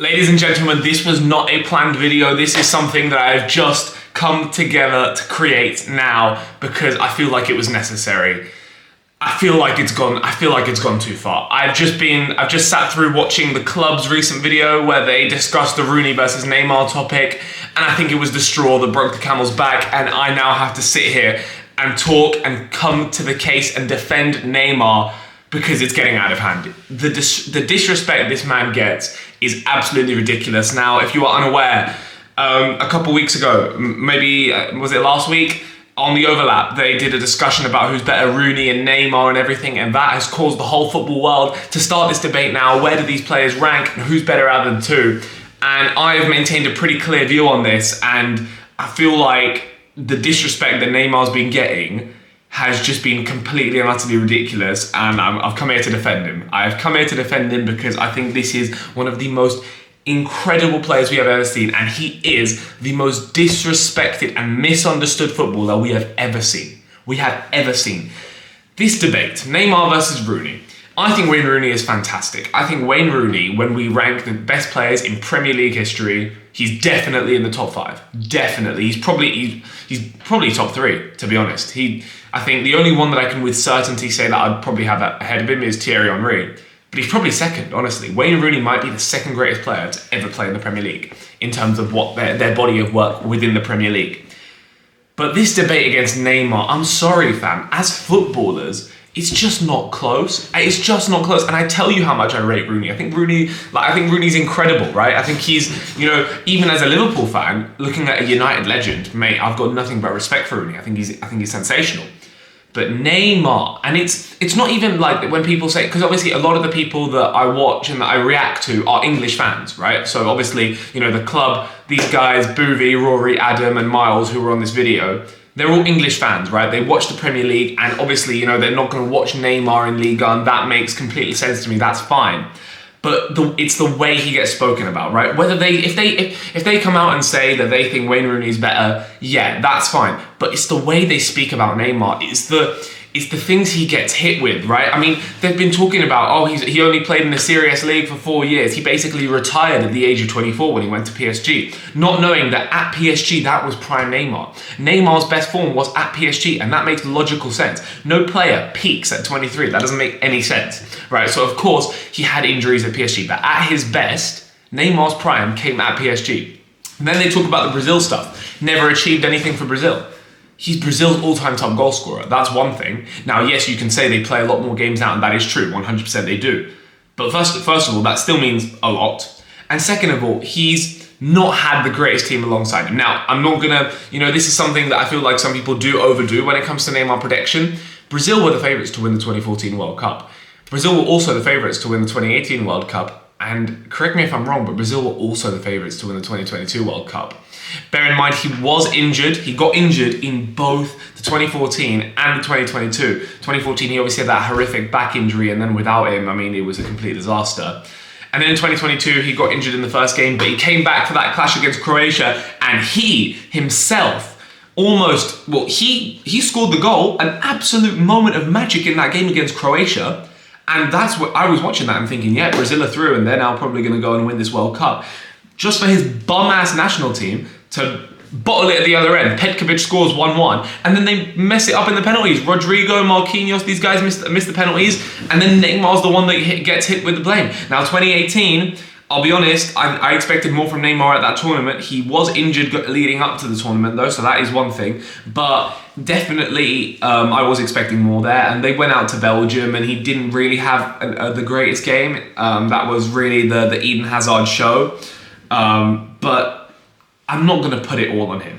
Ladies and gentlemen, this was not a planned video. This is something that I have just come together to create now because I feel like it was necessary. I feel like it's gone too far. I've just sat through watching the club's recent video where they discussed the Rooney versus Neymar topic, and I think it was the straw that broke the camel's back, and I now have to sit here and talk and come to the case and defend Neymar because it's getting out of hand. The disrespect this man gets is absolutely ridiculous. Now, if you are unaware, a couple weeks ago, maybe, was it last week? On the overlap, they did a discussion about who's better, Rooney and Neymar and everything, and that has caused the whole football world to start this debate now. Where do these players rank and who's better out of the two? And I have maintained a pretty clear view on this, and I feel like the disrespect that Neymar's been getting has just been completely and utterly ridiculous, and I've come here to defend him. I've come here to defend him because I think this is one of the most incredible players we have ever seen, and he is the most disrespected and misunderstood footballer we have ever seen. This debate, Neymar versus Rooney. I think Wayne Rooney is fantastic. I think Wayne Rooney, when we rank the best players in Premier League history, he's definitely in the top 5. Definitely. He's probably top 3, to be honest. I think the only one that I can with certainty say that I'd probably have ahead of him is Thierry Henry. But he's probably second, honestly. Wayne Rooney might be the second greatest player to ever play in the Premier League in terms of what their body of work within the Premier League. But this debate against Neymar, I'm sorry, fam. As footballers, it's just not close. It's just not close. And I tell you how much I rate Rooney. I think Rooney's incredible, right? I think he's, even as a Liverpool fan, looking at a United legend, mate, I've got nothing but respect for Rooney. I think he's sensational. But Neymar, and it's not even like when people say, because obviously a lot of the people that I watch and that I react to are English fans, right? So obviously, the club, these guys, Boovy, Rory, Adam and Miles, who were on this video, they're all English fans, right? They watch the Premier League, and obviously, they're not going to watch Neymar in Liga, and that makes complete sense to me. That's fine. But it's the way he gets spoken about, right? Whether if they come out and say that they think Wayne Rooney's better, yeah, that's fine. But it's the way they speak about Neymar. It's the things he gets hit with, right? I mean, they've been talking about, he only played in a serious league for 4 years. He basically retired at the age of 24 when he went to PSG, not knowing that at PSG, that was prime Neymar. Neymar's best form was at PSG, and that makes logical sense. No player peaks at 23. That doesn't make any sense, right? So, of course, he had injuries at PSG, but at his best, Neymar's prime came at PSG. And then they talk about the Brazil stuff. Never achieved anything for Brazil. He's Brazil's all-time top goal scorer. That's one thing. Now, yes, you can say they play a lot more games out, and that is true. 100% they do. But first of all, that still means a lot. And second of all, he's not had the greatest team alongside him. Now, I'm not going to, this is something that I feel like some people do overdo when it comes to Neymar prediction. Brazil were the favourites to win the 2014 World Cup. Brazil were also the favourites to win the 2018 World Cup. And correct me if I'm wrong, but Brazil were also the favourites to win the 2022 World Cup. Bear in mind, he was injured. He got injured in both the 2014 and the 2022. 2014, he obviously had that horrific back injury, and then without him, it was a complete disaster. And then in 2022, he got injured in the first game, but he came back for that clash against Croatia, and he himself he scored the goal, an absolute moment of magic in that game against Croatia. And that's what I was watching that and thinking, yeah, Brazil are through, and they're now probably going to go and win this World Cup. Just for his bum-ass national team to bottle it at the other end. Petkovic scores 1-1, and then they mess it up in the penalties. Rodrigo, Marquinhos, these guys miss the penalties, and then Neymar's the one that gets hit with the blame. Now, 2018, I'll be honest, I expected more from Neymar at that tournament. He was injured leading up to the tournament, though, so that is one thing. But definitely, I was expecting more there. And they went out to Belgium, and he didn't really have the greatest game. That was really the Eden Hazard show. But I'm not going to put it all on him.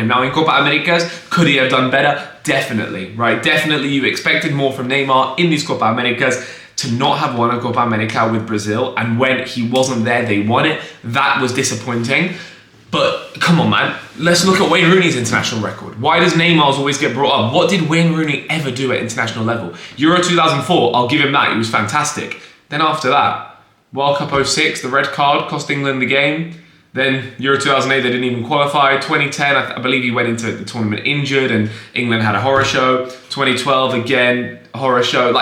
Now, in Copa Americas, could he have done better? Definitely, right? Definitely, you expected more from Neymar in these Copa Americas. To not have won a Copa America with Brazil, and when he wasn't there, they won it. That was disappointing. But come on, man. Let's look at Wayne Rooney's international record. Why does Neymar's always get brought up? What did Wayne Rooney ever do at international level? Euro 2004, I'll give him that. He was fantastic. Then after that, World Cup 06, the red card cost England the game. Then Euro 2008, they didn't even qualify. 2010, I believe he went into the tournament injured and England had a horror show. 2012, again, horror show.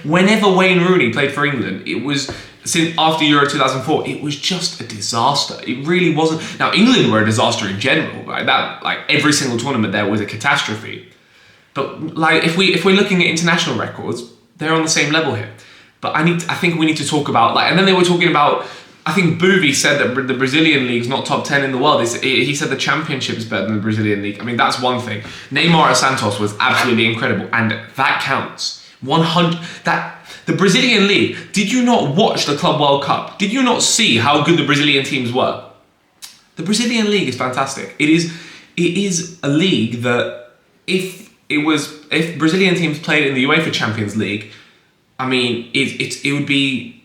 Whenever Wayne Rooney played for England, it was since after Euro 2004, it was just a disaster. It really wasn't. Now England were a disaster in general, right? That like every single tournament there was a catastrophe. But like if we're looking at international records, they're on the same level here. But I think we need to talk about like, and then they were talking about. I think Bouvy said that the Brazilian league's not top 10 in the world. He said the championship is better than the Brazilian league. I mean, that's one thing. Neymar at Santos was absolutely incredible, and that counts. 100. That the Brazilian league. Did you not watch the Club World Cup? Did you not see how good the Brazilian teams were? The Brazilian league is fantastic. It is a league that if Brazilian teams played in the UEFA Champions League, I mean, it would be.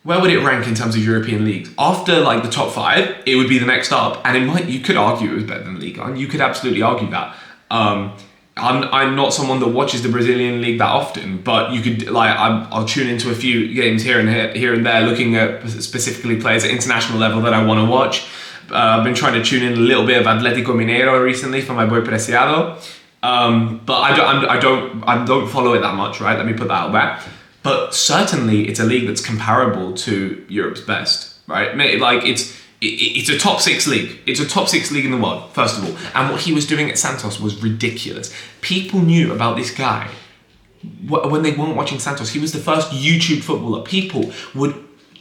Where would it rank in terms of European leagues? After like the top 5, it would be the next up, and you could argue it was better than Ligue 1. You could absolutely argue that. I'm not someone that watches the Brazilian league that often, but you could like I'll tune into a few games here and there, looking at specifically players at international level that I want to watch. I've been trying to tune in a little bit of Atlético Mineiro recently for my boy Preciado, but I don't follow it that much. Right, let me put that out there. But certainly, it's a league that's comparable to Europe's best, right? Like it's a top 6 league. It's a top 6 league in the world, first of all. And what he was doing at Santos was ridiculous. People knew about this guy when they weren't watching Santos. He was the first YouTube footballer. People would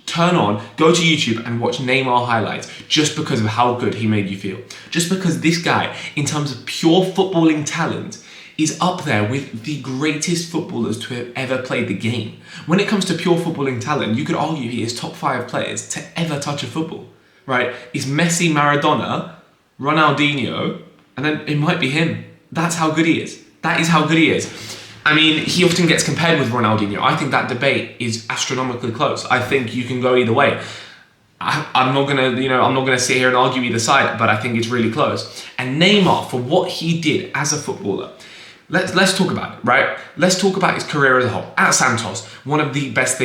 turn on, go to YouTube and watch Neymar highlights just because of how good he made you feel. Just because this guy, in terms of pure footballing talent, is up there with the greatest footballers to have ever played the game. When it comes to pure footballing talent, you could argue he is top 5 players to ever touch a football, right? It's Messi, Maradona, Ronaldinho, and then it might be him. That's how good he is. That is how good he is. I mean, he often gets compared with Ronaldinho. I think that debate is astronomically close. I think you can go either way. I'm not gonna sit here and argue either side, but I think it's really close. And Neymar, for what he did as a footballer, Let's talk about it, right? Let's talk about his career as a whole. At Santos, one of the best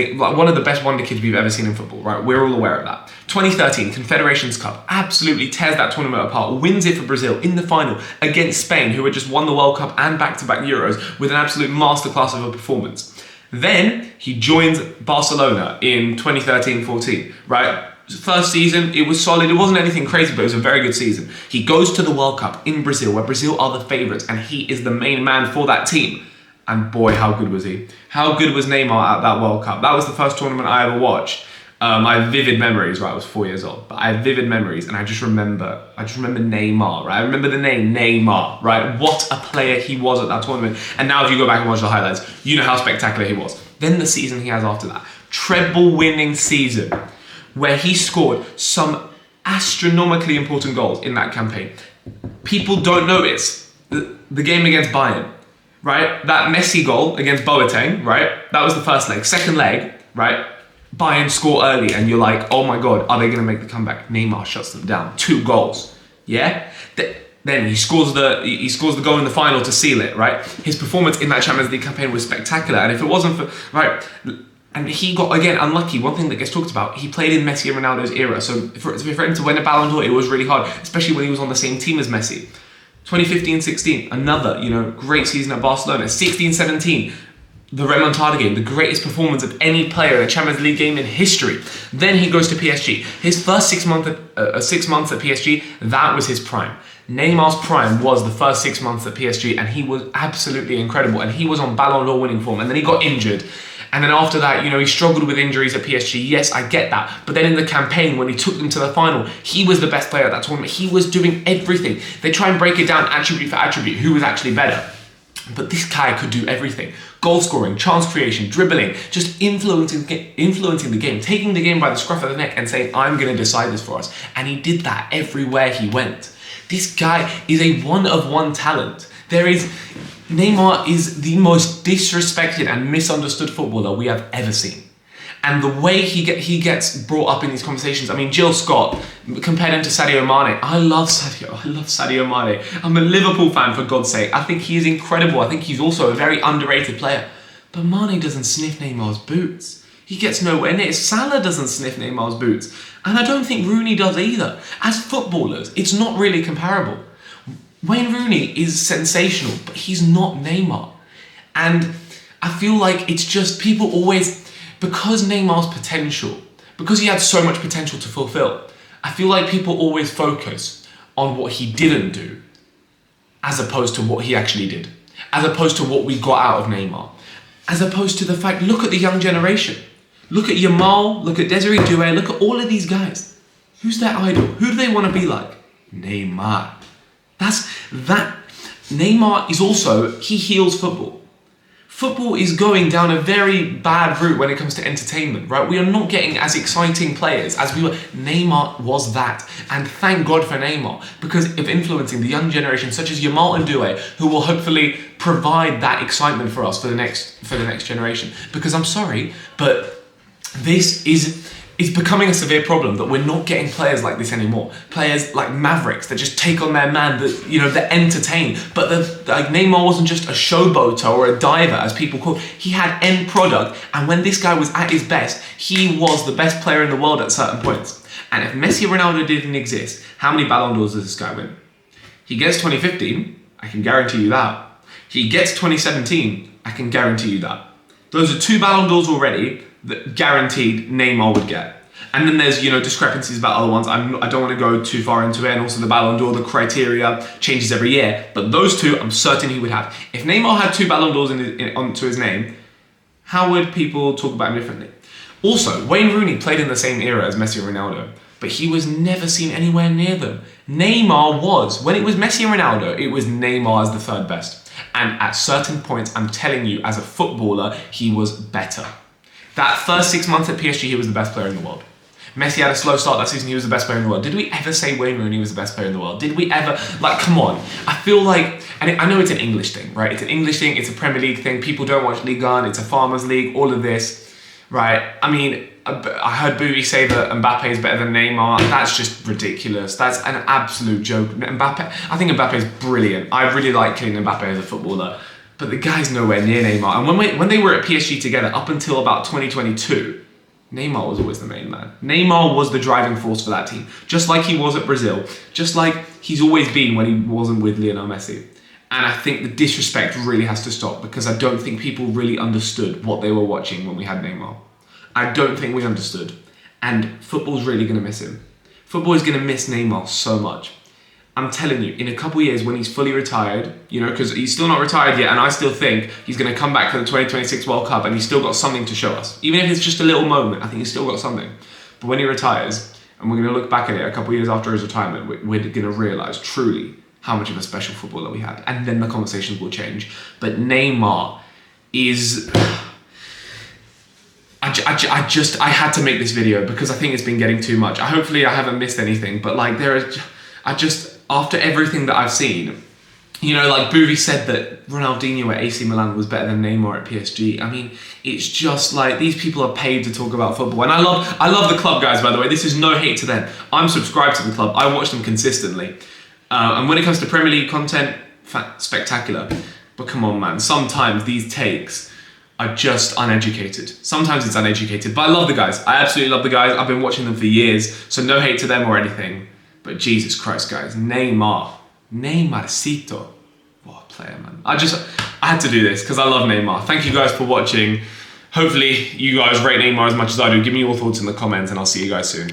wonder kids we've ever seen in football, right? We're all aware of that. 2013 Confederations Cup, absolutely tears that tournament apart, wins it for Brazil in the final against Spain, who had just won the World Cup and back-to-back Euros with an absolute masterclass of a performance. Then he joins Barcelona in 2013-14, right? First season, it was solid. It wasn't anything crazy, but it was a very good season. He goes to the World Cup in Brazil, where Brazil are the favourites, and he is the main man for that team. And boy, how good was he? How good was Neymar at that World Cup? That was the first tournament I ever watched. I have vivid memories, right? I was 4 years old, but I have vivid memories, and I just remember Neymar, right? I remember the name Neymar, right? What a player he was at that tournament. And now if you go back and watch the highlights, you know how spectacular he was. Then the season he has after that, treble-winning season, where he scored some astronomically important goals in that campaign. People don't notice the game against Bayern, right? That Messi goal against Boateng, right? That was the first leg. Second leg, right? Bayern score early and you're like, oh my God, are they gonna make the comeback? Neymar shuts them down. 2 goals, yeah? Then he scores the goal in the final to seal it, right? His performance in that Champions League campaign was spectacular, and if it wasn't for, right, and he got, again, unlucky. One thing that gets talked about, he played in Messi and Ronaldo's era. So for him to win a Ballon d'Or, it was really hard, especially when he was on the same team as Messi. 2015-16, another, great season at Barcelona. 16-17, the remontada game, the greatest performance of any player in a Champions League game in history. Then he goes to PSG. His first 6 months at PSG, that was his prime. Neymar's prime was the first 6 months at PSG, and he was absolutely incredible. And he was on Ballon d'Or winning form, and then he got injured. And then after that, he struggled with injuries at PSG. Yes, I get that. But then in the campaign, when he took them to the final, he was the best player at that tournament. He was doing everything. They try and break it down attribute for attribute, who was actually better. But this guy could do everything. Goal scoring, chance creation, dribbling, just influencing the game, taking the game by the scruff of the neck and saying, I'm going to decide this for us. And he did that everywhere he went. This guy is a one-of-one talent. Neymar is the most disrespected and misunderstood footballer we have ever seen. And the way he gets brought up in these conversations, I mean, Jill Scott compared him to Sadio Mane. I love Sadio Mane. I'm a Liverpool fan, for God's sake. I think he is incredible. I think he's also a very underrated player. But Mane doesn't sniff Neymar's boots. He gets nowhere near. Salah doesn't sniff Neymar's boots. And I don't think Rooney does either. As footballers, it's not really comparable. Wayne Rooney is sensational, but he's not Neymar. And I feel like it's just people always... because Neymar's potential, because he had so much potential to fulfill, I feel like people always focus on what he didn't do as opposed to what he actually did, as opposed to what we got out of Neymar, as opposed to the fact, look at the young generation. Look at Yamal, look at Desiree Doué, look at all of these guys. Who's their idol? Who do they want to be like? Neymar. Neymar is also, he heals football. Football is going down a very bad route when it comes to entertainment, right? We are not getting as exciting players as we were. Neymar was that. And thank God for Neymar, because of influencing the young generation such as Yamal and Doué, who will hopefully provide that excitement for us for the next generation. Because I'm sorry, but this is becoming a severe problem that we're not getting players like this anymore. Players like Mavericks that just take on their man, that entertain. But Neymar wasn't just a showboater or a diver, as people call. He had end product, and when this guy was at his best, he was the best player in the world at certain points. And if Messi or Ronaldo didn't exist, how many Ballon d'Ors does this guy win? He gets 2015, I can guarantee you that. He gets 2017, I can guarantee you that. Those are 2 Ballon d'Ors already that guaranteed Neymar would get. And then there's, discrepancies about other ones. I don't want to go too far into it. And also the Ballon d'Or, the criteria changes every year. But those 2, I'm certain he would have. If Neymar had 2 Ballon d'Ors onto his name, how would people talk about him differently? Also, Wayne Rooney played in the same era as Messi and Ronaldo, but he was never seen anywhere near them. Neymar was. When it was Messi and Ronaldo, it was Neymar as the 3rd best. And at certain points, I'm telling you, as a footballer, he was better. That first 6 months at PSG, he was the best player in the world. Messi had a slow start that season, he was the best player in the world. Did we ever say Wayne Rooney was the best player in the world? Did we ever? Come on. I feel like, and I know it's an English thing, right? It's an English thing, it's a Premier League thing. People don't watch Ligue 1, it's a farmers league, all of this, right? I mean, I heard Booty say that Mbappe is better than Neymar. That's just ridiculous. That's an absolute joke. I think Mbappe is brilliant. I really like Kylian Mbappe as a footballer. But the guy's nowhere near Neymar. And when they were at PSG together up until about 2022, Neymar was always the main man. Neymar was the driving force for that team. Just like he was at Brazil. Just like he's always been when he wasn't with Lionel Messi. And I think the disrespect really has to stop, because I don't think people really understood what they were watching when we had Neymar. I don't think we understood. And football's really going to miss him. Football is going to miss Neymar so much. I'm telling you, in a couple of years when he's fully retired, because he's still not retired yet, and I still think he's going to come back for the 2026 World Cup and he's still got something to show us. Even if it's just a little moment, I think he's still got something. But when he retires, and we're going to look back at it a couple of years after his retirement, we're going to realise truly how much of a special footballer we had. And then the conversations will change. But Neymar is... I had to make this video because I think it's been getting too much. Hopefully I haven't missed anything, but after everything that I've seen, Boovy said that Ronaldinho at AC Milan was better than Neymar at PSG. I mean, it's just like, these people are paid to talk about football. And I love the club, guys, by the way. This is no hate to them. I'm subscribed to the club. I watch them consistently. And when it comes to Premier League content, spectacular. But come on, man. Sometimes these takes are just uneducated. Sometimes it's uneducated. But I love the guys. I absolutely love the guys. I've been watching them for years. So no hate to them or anything. But Jesus Christ, guys, Neymarcito. What a player, man. I had to do this because I love Neymar. Thank you guys for watching. Hopefully you guys rate Neymar as much as I do. Give me your thoughts in the comments and I'll see you guys soon.